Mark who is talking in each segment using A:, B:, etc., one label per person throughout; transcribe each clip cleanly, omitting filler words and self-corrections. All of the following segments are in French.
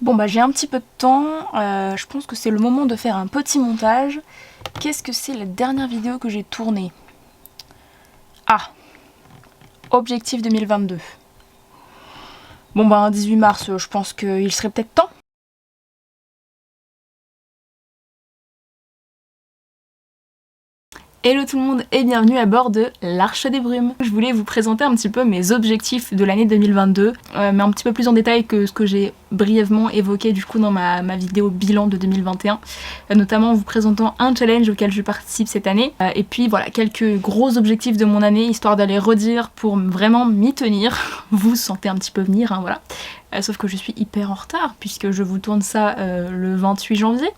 A: Bon bah j'ai un petit peu de temps, je pense que c'est le moment de faire un petit montage. Qu'est-ce que c'est la dernière vidéo que j'ai tournée? Ah, Objectif 2022. Bon bah 18 mars, je pense qu'il serait peut-être temps. Hello tout le monde et bienvenue à bord de l'Arche des Brumes. Je voulais vous présenter un petit peu mes objectifs de l'année 2022, mais un petit peu plus en détail que ce que j'ai brièvement évoqué du coup dans ma vidéo bilan de 2021, notamment en vous présentant un challenge auquel je participe cette année, et puis voilà, quelques gros objectifs de mon année, histoire d'aller redire pour vraiment m'y tenir. Vous sentez un petit peu venir, hein, voilà. Sauf que je suis hyper en retard, puisque je vous tourne ça le 28 janvier.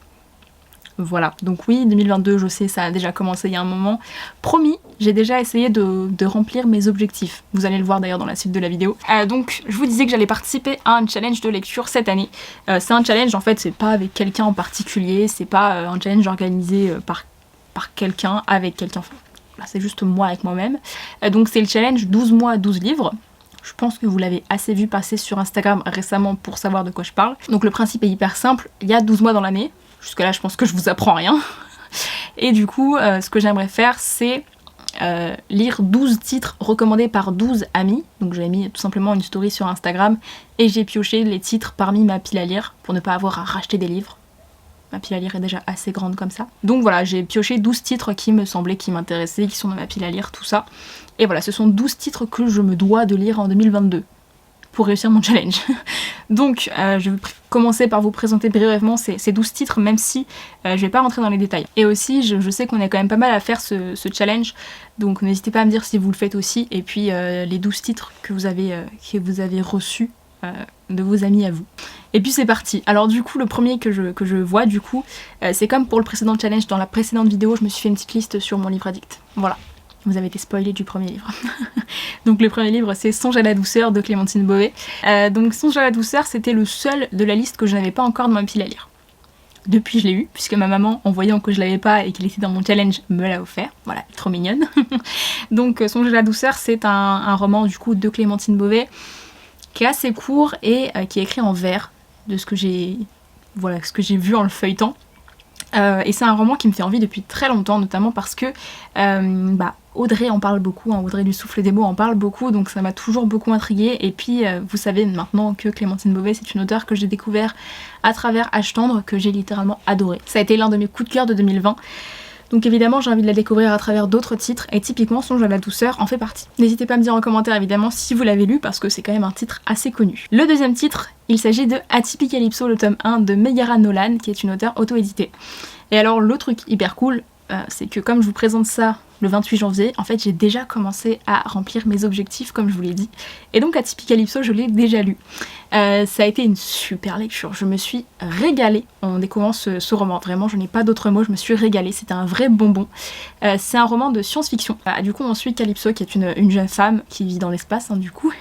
A: Voilà, donc oui, 2022, je sais, ça a déjà commencé il y a un moment. Promis, j'ai déjà essayé de remplir mes objectifs. Vous allez le voir d'ailleurs dans la suite de la vidéo. Donc, je vous disais que j'allais participer à un challenge de lecture cette année. C'est un challenge, en fait, c'est pas avec quelqu'un en particulier, c'est pas un challenge organisé par quelqu'un, avec quelqu'un. Enfin, là, c'est juste moi avec moi-même. Donc, c'est le challenge 12 mois, 12 livres. Je pense que vous l'avez assez vu passer sur Instagram récemment pour savoir de quoi je parle. Donc, le principe est hyper simple, il y a 12 mois dans l'année. Jusque là je pense que je vous apprends rien. Et du coup ce que j'aimerais faire c'est lire 12 titres recommandés par 12 amis. Donc j'ai mis tout simplement une story sur Instagram et j'ai pioché les titres parmi ma pile à lire pour ne pas avoir à racheter des livres. Ma pile à lire est déjà assez grande comme ça. Donc voilà, j'ai pioché 12 titres qui me semblaient, qui m'intéressaient, qui sont dans ma pile à lire, tout ça. Et voilà, ce sont 12 titres que je me dois de lire en 2022 pour réussir mon challenge. Donc je vais commencer par vous présenter brièvement ces 12 titres, même si je vais pas rentrer dans les détails. Et aussi je sais qu'on est quand même pas mal à faire ce challenge, donc n'hésitez pas à me dire si vous le faites aussi, et puis les 12 titres que vous avez reçus de vos amis à vous. Et puis c'est parti. Alors du coup le premier que je vois du coup, c'est comme pour le précédent challenge, dans la précédente vidéo je me suis fait une petite liste sur mon livre addict. Voilà. Vous avez été spoilé du premier livre. Donc le premier livre c'est Songe à la douceur de Clémentine Beauvais. Donc Songe à la douceur c'était le seul de la liste que je n'avais pas encore dans ma pile à lire. Depuis je l'ai eu, puisque ma maman en voyant que je l'avais pas et qu'il était dans mon challenge me l'a offert. Voilà, trop mignonne. Donc Songe à la douceur c'est un roman du coup de Clémentine Beauvais qui est assez court et qui est écrit en vers, de ce que j'ai vu en le feuilletant. Et c'est un roman qui me fait envie depuis très longtemps, notamment parce que Audrey en parle beaucoup, hein, Audrey du Souffle des mots en parle beaucoup, donc ça m'a toujours beaucoup intriguée. Et puis vous savez maintenant que Clémentine Beauvais c'est une auteure que j'ai découvert à travers Âge tendre, que j'ai littéralement adoré. Ça a été l'un de mes coups de cœur de 2020. Donc évidemment j'ai envie de la découvrir à travers d'autres titres, et typiquement Songe à la douceur en fait partie. N'hésitez pas à me dire en commentaire évidemment si vous l'avez lu, parce que c'est quand même un titre assez connu. Le deuxième titre, il s'agit de Atypicalypso, le tome 1 de Megara Nolan, qui est une auteure auto-éditée. Et alors le truc hyper cool, c'est que comme je vous présente ça le 28 janvier, en fait j'ai déjà commencé à remplir mes objectifs comme je vous l'ai dit. Et donc Atypicalypso je l'ai déjà lu. Ça a été une super lecture, je me suis régalée en découvrant ce roman, vraiment je n'ai pas d'autre mot, je me suis régalée, c'était un vrai bonbon. C'est un roman de science-fiction. Du coup on suit Calypso qui est une jeune femme qui vit dans l'espace, hein, du coup,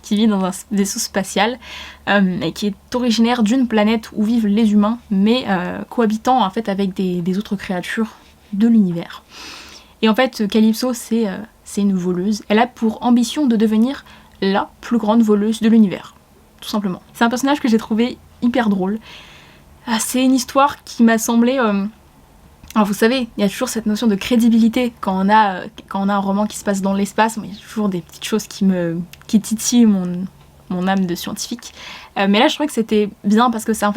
A: qui vit dans un vaisseau spatial et qui est originaire d'une planète où vivent les humains, mais cohabitant en fait avec des autres créatures de l'univers. Et en fait Calypso c'est une voleuse, elle a pour ambition de devenir la plus grande voleuse de l'univers. Tout simplement. C'est un personnage que j'ai trouvé hyper drôle. C'est une histoire qui m'a semblé... Alors vous savez, il y a toujours cette notion de crédibilité quand on a un roman qui se passe dans l'espace, mais il y a toujours des petites choses qui titillent mon âme de scientifique. Mais là je trouvais que c'était bien parce que ça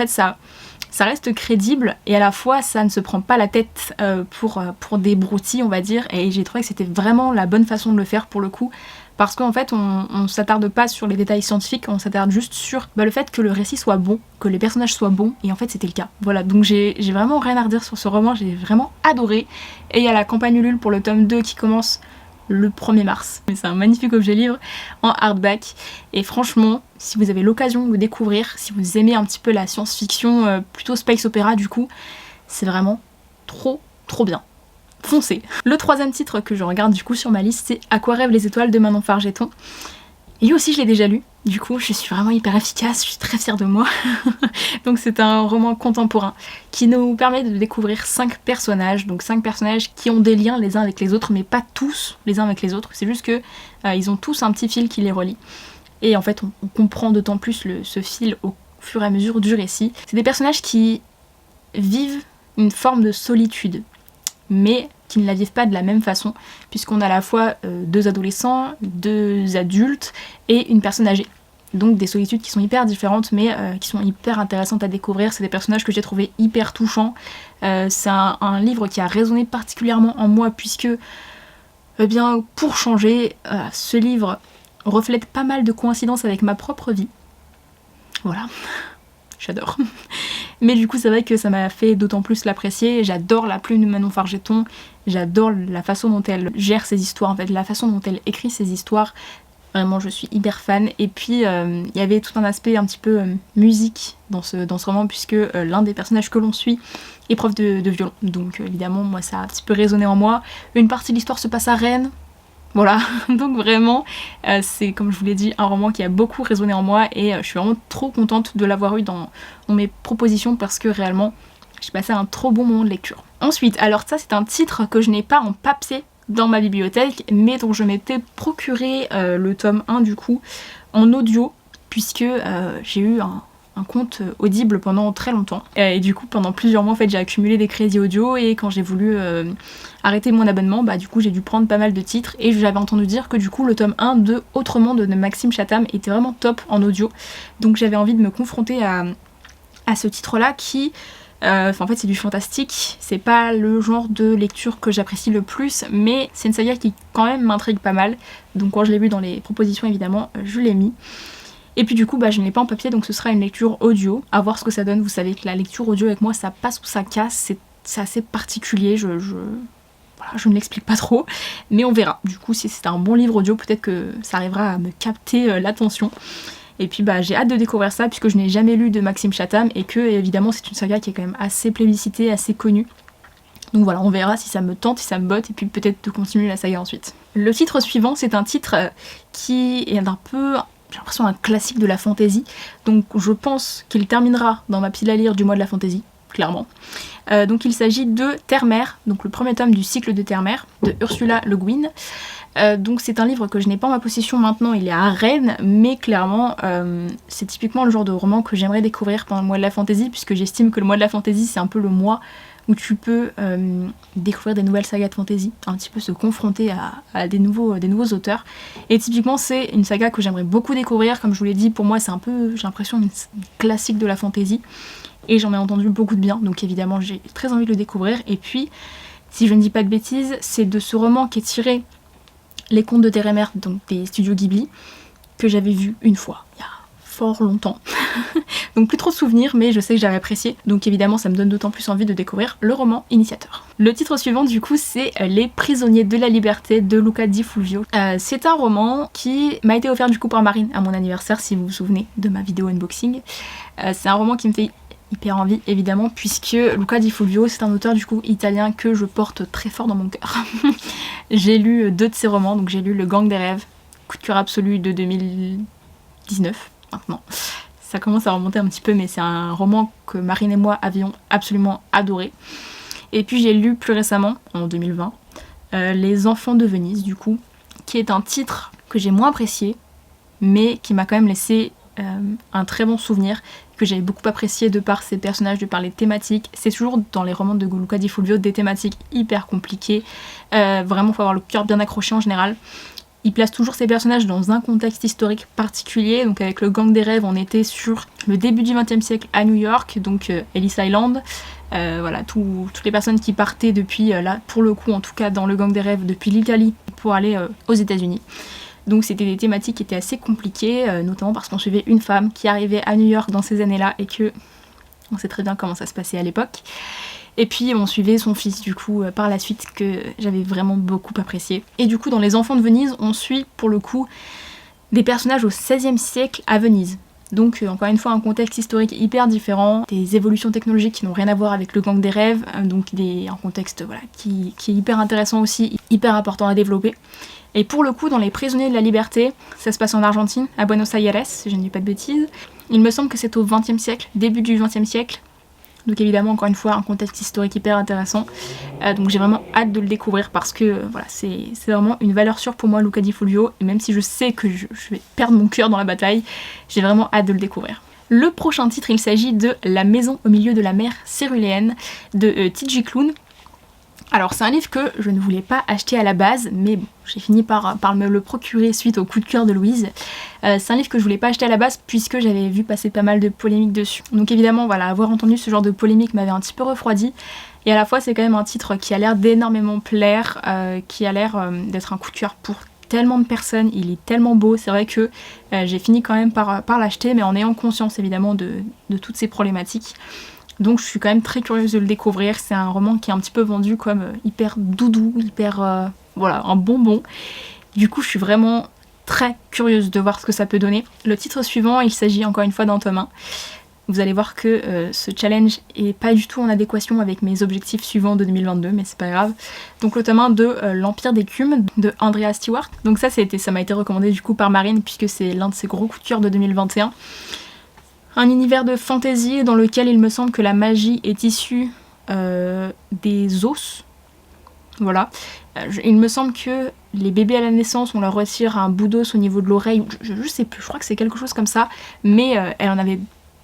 A: reste crédible et à la fois ça ne se prend pas la tête pour des broutilles on va dire, et j'ai trouvé que c'était vraiment la bonne façon de le faire pour le coup. Parce qu'en fait, on s'attarde pas sur les détails scientifiques, on s'attarde juste sur le fait que le récit soit bon, que les personnages soient bons, et en fait c'était le cas. Voilà, donc j'ai vraiment rien à redire sur ce roman, j'ai vraiment adoré. Et il y a la campagne Ulule pour le tome 2 qui commence le 1er mars. C'est un magnifique objet livre en hardback. Et franchement, si vous avez l'occasion de découvrir, si vous aimez un petit peu la science-fiction, plutôt space opéra du coup, c'est vraiment trop bien. Foncez. Le troisième titre que je regarde du coup sur ma liste c'est À quoi rêvent les étoiles de Manon Fargeton. Et lui aussi je l'ai déjà lu, du coup je suis vraiment hyper efficace, je suis très fière de moi. Donc c'est un roman contemporain qui nous permet de découvrir 5 personnages, donc 5 personnages qui ont des liens les uns avec les autres, mais pas tous les uns avec les autres, c'est juste que ils ont tous un petit fil qui les relie. Et en fait on comprend d'autant plus ce fil au fur et à mesure du récit. C'est des personnages qui vivent une forme de solitude, mais qui ne la vivent pas de la même façon, puisqu'on a à la fois 2 adolescents, 2 adultes et une personne âgée. Donc des solitudes qui sont hyper différentes, mais qui sont hyper intéressantes à découvrir. C'est des personnages que j'ai trouvé hyper touchants. C'est un livre qui a résonné particulièrement en moi, puisque, eh bien, pour changer, ce livre reflète pas mal de coïncidences avec ma propre vie. Voilà, j'adore. Mais du coup c'est vrai que ça m'a fait d'autant plus l'apprécier. J'adore la plume de Manon Fargeton, j'adore la façon dont elle gère ses histoires, en fait la façon dont elle écrit ses histoires. Vraiment je suis hyper fan. Et puis il y avait tout un aspect un petit peu musique dans ce roman, puisque l'un des personnages que l'on suit est prof de violon. Donc évidemment moi ça a un petit peu résonné en moi. Une partie de l'histoire se passe à Rennes. Voilà, donc vraiment, c'est comme je vous l'ai dit, un roman qui a beaucoup résonné en moi et je suis vraiment trop contente de l'avoir eu dans mes propositions parce que réellement, j'ai passé un trop bon moment de lecture. Ensuite, alors ça c'est un titre que je n'ai pas en papier dans ma bibliothèque, mais dont je m'étais procuré le tome 1 du coup, en audio, puisque j'ai eu un compte Audible pendant très longtemps et du coup pendant plusieurs mois en fait j'ai accumulé des crédits audio et quand j'ai voulu arrêter mon abonnement bah du coup j'ai dû prendre pas mal de titres et j'avais entendu dire que du coup le tome 1 de Autre Monde de Maxime Chatham était vraiment top en audio, donc j'avais envie de me confronter à ce titre là qui en fait c'est du fantastique, c'est pas le genre de lecture que j'apprécie le plus, mais c'est une saga qui quand même m'intrigue pas mal, donc quand je l'ai vu dans les propositions évidemment je l'ai mis. Et puis du coup bah, je ne l'ai pas en papier, donc ce sera une lecture audio, à voir ce que ça donne. Vous savez que la lecture audio avec moi ça passe ou ça casse, c'est assez particulier, voilà, je ne l'explique pas trop, mais on verra. Du coup si c'est un bon livre audio peut-être que ça arrivera à me capter l'attention. Et puis bah j'ai hâte de découvrir ça puisque je n'ai jamais lu de Maxime Chatham et que évidemment c'est une saga qui est quand même assez plébiscitée, assez connue. Donc voilà, on verra si ça me tente, si ça me botte, et puis peut-être de continuer la saga ensuite. Le titre suivant, c'est un titre qui est un peu, j'ai l'impression, un classique de la fantasy. Donc je pense qu'il terminera dans ma pile à lire du mois de la fantasy, clairement. Donc il s'agit de Terre-Mère, donc le premier tome du cycle de Terre-Mère, de Ursula Le Guin. Donc c'est un livre que je n'ai pas en ma possession maintenant, il est à Rennes, mais clairement c'est typiquement le genre de roman que j'aimerais découvrir pendant le mois de la fantasy, puisque j'estime que le mois de la fantasy c'est un peu le mois où tu peux découvrir des nouvelles sagas de fantasy, un petit peu se confronter à des nouveaux auteurs. Et typiquement c'est une saga que j'aimerais beaucoup découvrir, comme je vous l'ai dit, pour moi c'est un peu, j'ai l'impression, une classique de la fantasy. Et j'en ai entendu beaucoup de bien, donc évidemment j'ai très envie de le découvrir. Et puis, si je ne dis pas de bêtises, c'est de ce roman qu'est tiré Les Contes de Terre-Mère, donc des studios Ghibli, que j'avais vu une fois, il y a fort longtemps. Donc plus trop de souvenirs, mais je sais que j'avais apprécié. Donc évidemment ça me donne d'autant plus envie de découvrir le roman initiateur. Le titre suivant du coup c'est Les Prisonniers de la Liberté de Luca Di Fulvio. C'est un roman qui m'a été offert du coup par Marine à mon anniversaire, si vous vous souvenez de ma vidéo unboxing. C'est un roman qui me fait hyper envie évidemment, puisque Luca Di Fulvio c'est un auteur du coup italien que je porte très fort dans mon cœur. J'ai lu 2 de ses romans, donc j'ai lu Le Gang des Rêves, coup de cœur absolu de 2019 maintenant. Ça commence à remonter un petit peu, mais c'est un roman que Marine et moi avions absolument adoré. Et puis j'ai lu plus récemment, en 2020, Les Enfants de Venise du coup, qui est un titre que j'ai moins apprécié, mais qui m'a quand même laissé un très bon souvenir, que j'avais beaucoup apprécié de par ses personnages, de par les thématiques. C'est toujours dans les romans de Luca Di Fulvio des thématiques hyper compliquées, vraiment faut avoir le cœur bien accroché en général. Il place toujours ses personnages dans un contexte historique particulier, donc avec Le Gang des Rêves on était sur le début du XXe siècle à New York, donc Ellis Island, voilà, toutes les personnes qui partaient depuis, là pour le coup en tout cas dans Le Gang des Rêves, depuis l'Italie pour aller aux États-Unis. Donc c'était des thématiques qui étaient assez compliquées, notamment parce qu'on suivait une femme qui arrivait à New York dans ces années-là et que on sait très bien comment ça se passait à l'époque. Et puis on suivait son fils du coup par la suite, que j'avais vraiment beaucoup apprécié. Et du coup dans Les Enfants de Venise on suit pour le coup des personnages au XVIe siècle à Venise. Donc encore une fois un contexte historique hyper différent, des évolutions technologiques qui n'ont rien à voir avec Le Gang des Rêves, donc un contexte voilà, qui est hyper intéressant aussi, hyper important à développer. Et pour le coup dans Les Prisonniers de la Liberté, ça se passe en Argentine, à Buenos Aires, si je ne dis pas de bêtises. Il me semble que c'est au XXe siècle, début du XXe siècle. Donc évidemment encore une fois un contexte historique hyper intéressant, donc j'ai vraiment hâte de le découvrir parce que voilà, c'est vraiment une valeur sûre pour moi Luca Di Fulvio, et même si je sais que je vais perdre mon cœur dans la bataille, j'ai vraiment hâte de le découvrir. Le prochain titre, il s'agit de La maison au milieu de la mer céruléenne de T.J. Klune. Alors c'est un livre que je ne voulais pas acheter à la base, mais bon, j'ai fini par me le procurer suite au coup de cœur de Louise. C'est un livre que je voulais pas acheter à la base puisque j'avais vu passer pas mal de polémiques dessus. Donc évidemment, voilà, avoir entendu ce genre de polémique m'avait un petit peu refroidi. Et à la fois c'est quand même un titre qui a l'air d'énormément plaire, qui a l'air d'être un coup de cœur pour tellement de personnes, il est tellement beau. C'est vrai que j'ai fini quand même par l'acheter, mais en ayant conscience évidemment de toutes ces problématiques. Donc je suis quand même très curieuse de le découvrir. C'est un roman qui est un petit peu vendu comme hyper doudou, hyper voilà, un bonbon. Du coup je suis vraiment très curieuse de voir ce que ça peut donner. Le titre suivant, il s'agit encore une fois d'un tome 1. Vous allez voir que ce challenge est pas du tout en adéquation avec mes objectifs suivants de 2022, mais c'est pas grave. Donc le tome 1 de L'Empire d'écume de Andrea Stewart. Donc ça m'a été recommandé du coup par Marine puisque c'est l'un de ses gros coups de cœur de 2021. Un univers de fantasy dans lequel il me semble que la magie est issue des os. Voilà. Il me semble que les bébés à la naissance, on leur retire un bout d'os au niveau de l'oreille. Je sais plus, je crois que c'est quelque chose comme ça. Mais elle en avait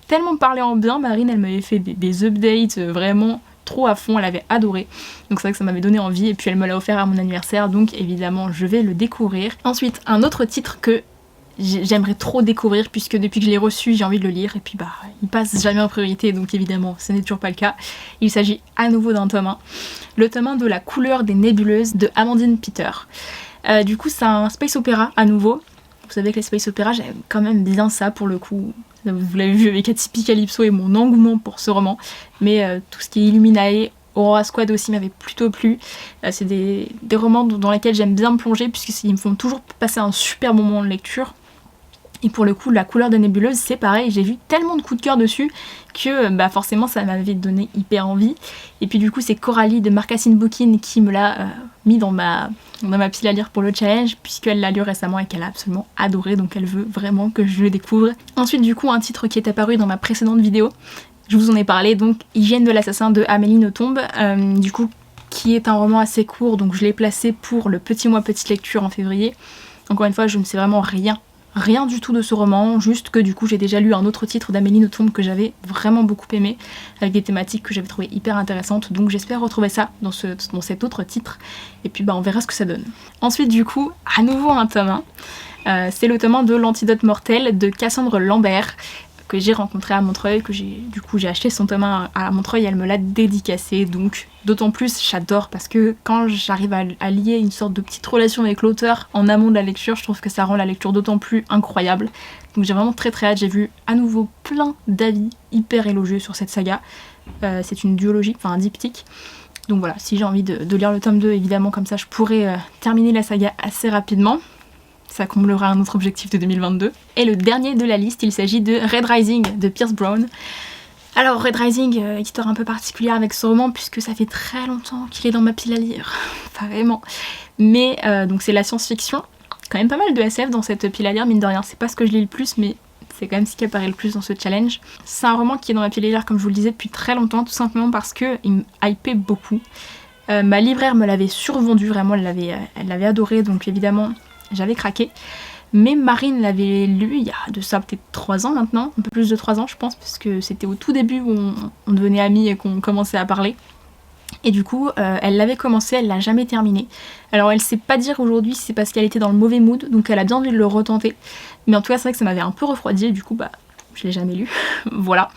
A: tellement parlé en bien, Marine, elle m'avait fait des updates vraiment trop à fond, elle avait adoré. Donc c'est vrai que ça m'avait donné envie et puis elle me l'a offert à mon anniversaire, donc évidemment je vais le découvrir. Ensuite, un autre titre que j'aimerais trop découvrir puisque depuis que je l'ai reçu j'ai envie de le lire et puis bah il passe jamais en priorité donc évidemment ce n'est toujours pas le cas. Il s'agit à nouveau d'un tome 1, le tome 1 de La couleur des nébuleuses de Amandine Peter. Du coup c'est un space opéra à nouveau. Vous savez que les space opéras j'aime quand même bien ça pour le coup. Vous l'avez vu avec Atypi Calypso et mon engouement pour ce roman, mais tout ce qui est Illuminae, Aurora Squad aussi m'avait plutôt plu. C'est des romans dans lesquels j'aime bien me plonger puisqu'ils me font toujours passer un super moment de lecture. Et pour le coup, La couleur des nébuleuses, c'est pareil, j'ai vu tellement de coups de cœur dessus que bah forcément ça m'avait donné hyper envie. Et puis du coup, c'est Coralie de Marcassine Bookin qui me l'a mis dans ma pile à lire pour le challenge, puisqu'elle l'a lu récemment et qu'elle a absolument adoré, donc elle veut vraiment que je le découvre. Ensuite, du coup, un titre qui est apparu dans ma précédente vidéo, je vous en ai parlé, donc Hygiène de l'assassin de Amélie Nothomb, du coup, qui est un roman assez court, donc je l'ai placé pour le petit mois petite lecture en février. Encore une fois, je ne sais vraiment rien du tout de ce roman, juste que du coup j'ai déjà lu un autre titre d'Amélie Nothomb que j'avais vraiment beaucoup aimé, avec des thématiques que j'avais trouvées hyper intéressantes, donc j'espère retrouver ça dans cet autre titre, et puis bah on verra ce que ça donne. Ensuite du coup, à nouveau un tome 1, c'est le tome 1 de L'Antidote mortel de Cassandre Lambert, que j'ai rencontré à Montreuil, que j'ai acheté son tome 1 à Montreuil, elle me l'a dédicacé, donc d'autant plus j'adore parce que quand j'arrive à lier une sorte de petite relation avec l'auteur en amont de la lecture, je trouve que ça rend la lecture d'autant plus incroyable. Donc j'ai vraiment très hâte, j'ai vu à nouveau plein d'avis hyper élogieux sur cette saga. C'est une duologie, enfin un diptyque. Donc voilà, si j'ai envie de lire le tome 2, évidemment comme ça je pourrais terminer la saga assez rapidement. Ça comblera un autre objectif de 2022. Et le dernier de la liste, il s'agit de Red Rising de Pierce Brown. Alors Red Rising, histoire un peu particulière avec ce roman puisque ça fait très longtemps qu'il est dans ma pile à lire, pas vraiment. Mais donc c'est la science-fiction, quand même pas mal de SF dans cette pile à lire, mine de rien, c'est pas ce que je lis le plus mais c'est quand même ce qui apparaît le plus dans ce challenge. C'est un roman qui est dans ma pile à lire comme je vous le disais depuis très longtemps, tout simplement parce qu'il me hypait beaucoup. Ma libraire me l'avait survendu, vraiment elle l'avait adoré, donc évidemment j'avais craqué. Mais Marine l'avait lu il y a de ça peut-être 3 ans maintenant, un peu plus de 3 ans je pense, parce que c'était au tout début où on devenait amis et qu'on commençait à parler. Et du coup, elle l'avait commencé, elle l'a jamais terminé. Alors elle sait pas dire aujourd'hui si c'est parce qu'elle était dans le mauvais mood, donc elle a bien envie de le retenter. Mais en tout cas, c'est vrai que ça m'avait un peu refroidi, et du coup, bah, je l'ai jamais lu. Voilà.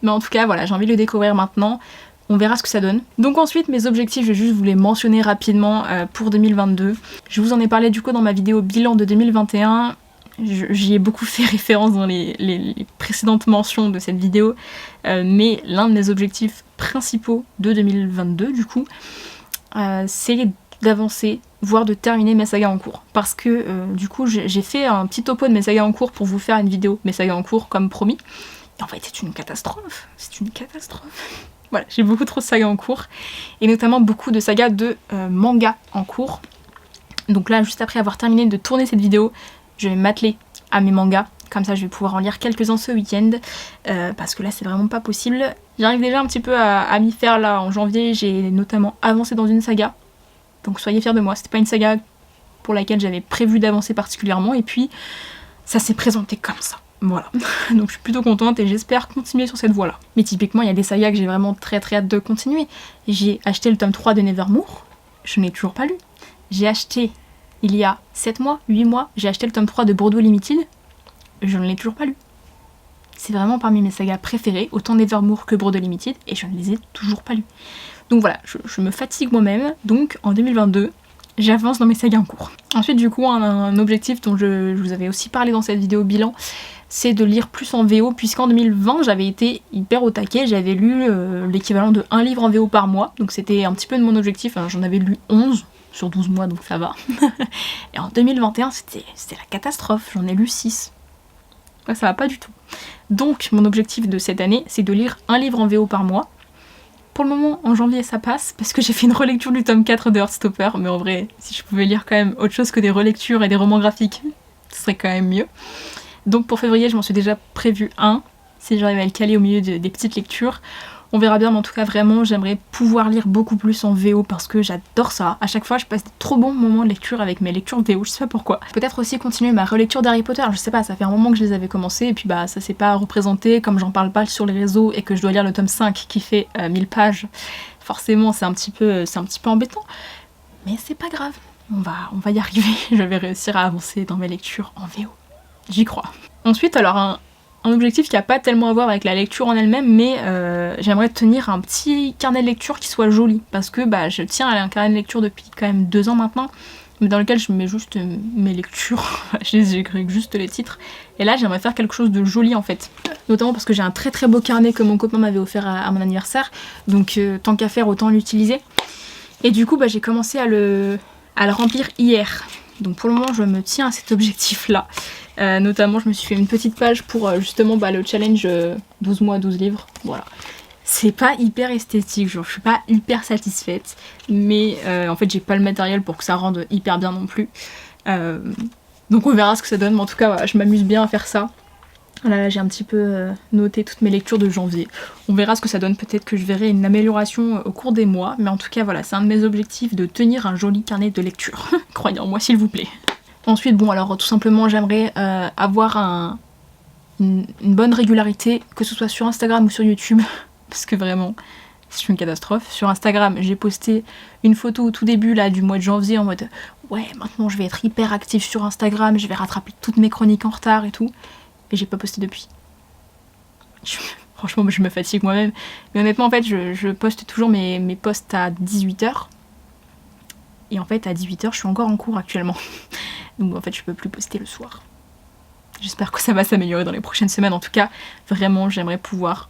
A: Mais en tout cas, voilà, j'ai envie de le découvrir maintenant. On verra ce que ça donne. Donc ensuite, mes objectifs, je vais juste vous les mentionner rapidement pour 2022. Je vous en ai parlé du coup dans ma vidéo bilan de 2021. J'y ai beaucoup fait référence dans les précédentes mentions de cette vidéo. Mais l'un de mes objectifs principaux de 2022, du coup, c'est d'avancer, voire de terminer mes sagas en cours. Parce que du coup, j'ai fait un petit topo de mes sagas en cours pour vous faire une vidéo, mes sagas en cours, comme promis. Et en fait, c'est une catastrophe. C'est une catastrophe. Voilà, j'ai beaucoup trop de sagas en cours, et notamment beaucoup de sagas de manga en cours. Donc là, juste après avoir terminé de tourner cette vidéo, je vais m'atteler à mes mangas. Comme ça, je vais pouvoir en lire quelques-uns ce week-end, parce que là, c'est vraiment pas possible. J'arrive déjà un petit peu à m'y faire là. En janvier, j'ai notamment avancé dans une saga. Donc soyez fiers de moi, c'était pas une saga pour laquelle j'avais prévu d'avancer particulièrement, et puis ça s'est présenté comme ça. Voilà, donc je suis plutôt contente et j'espère continuer sur cette voie-là. Mais typiquement, il y a des sagas que j'ai vraiment très hâte de continuer. J'ai acheté le tome 3 de Nevermore, je n'ai toujours pas lu. J'ai acheté, il y a 7 mois, 8 mois, j'ai acheté le tome 3 de Bordeaux Limited, je ne l'ai toujours pas lu. C'est vraiment parmi mes sagas préférées, autant Nevermore que Bordeaux Limited, et je ne les ai toujours pas lus. Donc voilà, je me fatigue moi-même, donc en 2022, j'avance dans mes sagas en cours. Ensuite du coup, un objectif dont je vous avais aussi parlé dans cette vidéo bilan, c'est de lire plus en VO, puisqu'en 2020 j'avais été hyper au taquet, j'avais lu l'équivalent de 1 livre en VO par mois, donc c'était un petit peu de mon objectif, j'en avais lu 11 sur 12 mois donc ça va. Et en 2021 c'était la catastrophe, j'en ai lu 6. Ouais, ça va pas du tout. Donc mon objectif de cette année c'est de lire 1 livre en VO par mois. Pour le moment en janvier ça passe, parce que j'ai fait une relecture du tome 4 de Heartstopper, mais en vrai si je pouvais lire quand même autre chose que des relectures et des romans graphiques, ce serait quand même mieux. Donc pour février, je m'en suis déjà prévu un, si j'arrive à le caler au milieu des petites lectures. On verra bien, mais en tout cas vraiment, j'aimerais pouvoir lire beaucoup plus en VO parce que j'adore ça. À chaque fois, je passe des trop bons moments de lecture avec mes lectures VO, je sais pas pourquoi. Peut-être aussi continuer ma relecture d'Harry Potter, je sais pas, ça fait un moment que je les avais commencées, et puis bah ça s'est pas représenté, comme j'en parle pas sur les réseaux et que je dois lire le tome 5 qui fait 1000 pages. Forcément, c'est un petit peu embêtant, mais c'est pas grave, on va y arriver, je vais réussir à avancer dans mes lectures en VO. J'y crois. Ensuite, alors un objectif qui n'a pas tellement à voir avec la lecture en elle-même, mais j'aimerais tenir un petit carnet de lecture qui soit joli, parce que bah, je tiens à un carnet de lecture depuis quand même 2 ans maintenant, mais dans lequel je mets juste mes lectures, j'écris juste les titres, et là j'aimerais faire quelque chose de joli en fait, notamment parce que j'ai un très beau carnet que mon copain m'avait offert à mon anniversaire, donc tant qu'à faire autant l'utiliser, et du coup bah, j'ai commencé à le remplir hier, donc pour le moment je me tiens à cet objectif là. Notamment je me suis fait une petite page pour justement bah, le challenge 12 mois 12 livres, voilà. C'est pas hyper esthétique, genre je suis pas hyper satisfaite, mais en fait j'ai pas le matériel pour que ça rende hyper bien non plus. Donc on verra ce que ça donne, mais en tout cas voilà, je m'amuse bien à faire ça. Là j'ai un petit peu noté toutes mes lectures de janvier. On verra ce que ça donne, peut-être que je verrai une amélioration au cours des mois, mais en tout cas voilà, c'est un de mes objectifs de tenir un joli carnet de lecture. Croyez en moi s'il vous plaît. Ensuite, bon alors tout simplement j'aimerais avoir une bonne régularité, que ce soit sur Instagram ou sur YouTube, parce que vraiment c'est une catastrophe. Sur Instagram j'ai posté une photo au tout début là du mois de janvier en mode ouais maintenant je vais être hyper active sur Instagram, je vais rattraper toutes mes chroniques en retard et tout, et j'ai pas posté depuis. Franchement je me fatigue moi-même, mais honnêtement en fait je poste toujours mes posts à 18h, et en fait à 18h je suis encore en cours actuellement. Donc en fait je peux plus poster le soir. J'espère que ça va s'améliorer dans les prochaines semaines. En tout cas, vraiment j'aimerais pouvoir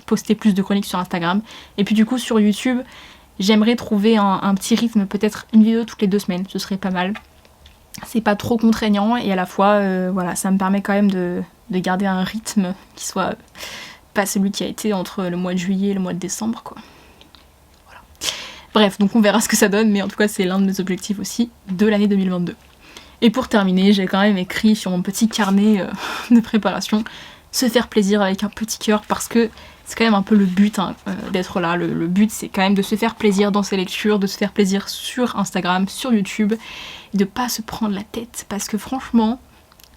A: poster plus de chroniques sur Instagram. Et puis du coup sur YouTube, j'aimerais trouver un petit rythme, peut-être une vidéo toutes les 2 semaines, ce serait pas mal. C'est pas trop contraignant et à la fois voilà, ça me permet quand même de garder un rythme qui soit pas celui qui a été entre le mois de juillet et le mois de décembre quoi. Voilà. Bref, donc on verra ce que ça donne, mais en tout cas c'est l'un de mes objectifs aussi de l'année 2022. Et pour terminer, j'ai quand même écrit sur mon petit carnet de préparation, se faire plaisir avec un petit cœur, parce que c'est quand même un peu le but d'être là. Le but c'est quand même de se faire plaisir dans ses lectures, de se faire plaisir sur Instagram, sur YouTube, et de pas se prendre la tête, parce que franchement,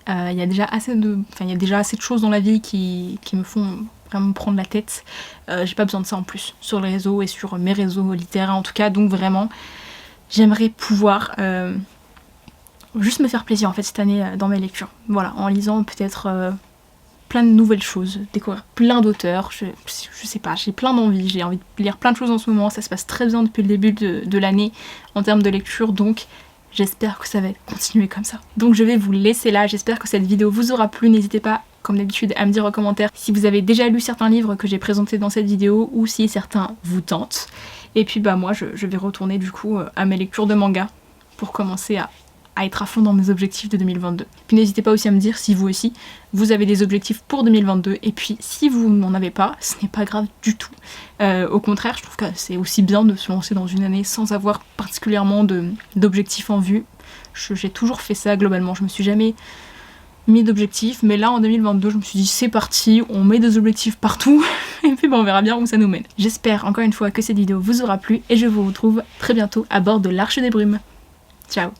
A: il y a déjà assez de choses dans la vie qui me font vraiment me prendre la tête. J'ai pas besoin de ça en plus, sur les réseaux et sur mes réseaux littéraires en tout cas, donc vraiment, j'aimerais pouvoir... juste me faire plaisir en fait cette année dans mes lectures, voilà, en lisant peut-être plein de nouvelles choses, découvrir plein d'auteurs, je sais pas, j'ai plein d'envie, j'ai envie de lire plein de choses en ce moment, ça se passe très bien depuis le début de l'année en termes de lecture, donc j'espère que ça va continuer comme ça. Donc je vais vous laisser là, j'espère que cette vidéo vous aura plu, n'hésitez pas comme d'habitude à me dire en commentaire si vous avez déjà lu certains livres que j'ai présentés dans cette vidéo ou si certains vous tentent. Et puis bah moi je vais retourner du coup à mes lectures de manga pour commencer à être à fond dans mes objectifs de 2022. Puis n'hésitez pas aussi à me dire si vous aussi, vous avez des objectifs pour 2022, et puis si vous n'en avez pas, ce n'est pas grave du tout. Au contraire, je trouve que c'est aussi bien de se lancer dans une année sans avoir particulièrement d'objectifs en vue. J'ai toujours fait ça globalement, je me suis jamais mis d'objectifs, mais là en 2022 je me suis dit c'est parti, on met des objectifs partout, et puis on verra bien où ça nous mène. J'espère encore une fois que cette vidéo vous aura plu, et je vous retrouve très bientôt à bord de l'Arche des Brumes. Ciao!